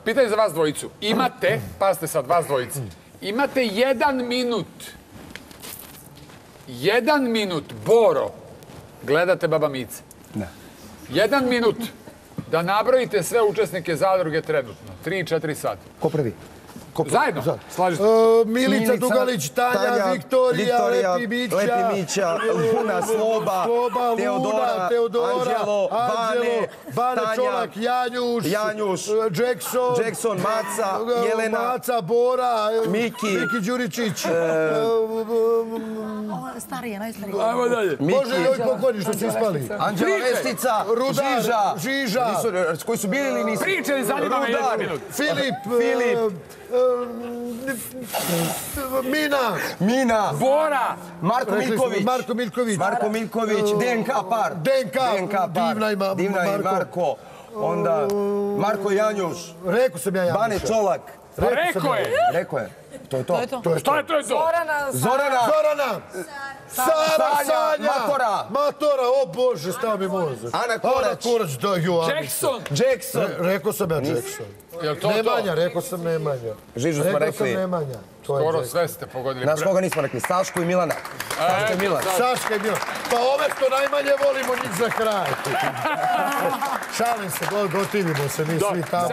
pitanje za vas dvojicu. Imate, pazite sad, vas dvojice, imate 1 minut. 1 minut, Boro, gledate Baba Mice. Ne. 1 minut da nabrojite sve učesnike zadruge trenutno. 3-4 sata. Ko prvi? Zajedno, slažete. Milica Dugalić, Tanja, Viktorija, Lepi Mića, Luna, Sloba, Teodora, Anđelo, Bane Čolak, Janjuš, Jackson, Maca, Jelena, Maca, Bora, Miki Đuričić. Starije, najstarije. Ajmo dalje. Može i ovi pokojni što su ispali. Anđela Vestica, Žiža. Koji su bili ili nisu? Priče, zanima me 1 minut. Filip. Mina, Bora, Marko Miljković, DNK par. Divna i Marko. Onda Marko Janjuš. Rekao sam ja Janjuša. Bane Čolak. rekao je. To je to. Šta je to? Zorana. Sara, Sanja. Matora. O Bože, stav mi mozak. Ana Korać. Jackson. Rekao sam ja Jackson. Jel to to? Nemanja, rekao sam Nemanja. Žižu smo rekli. Skoro sve ste pogodili. Znaš koga nismo rekli? Sašku i Milana. Saška i Milan. Pa ove što najmanje volimo njih za kraj. Šalim se, gotivimo se mi svi tamo.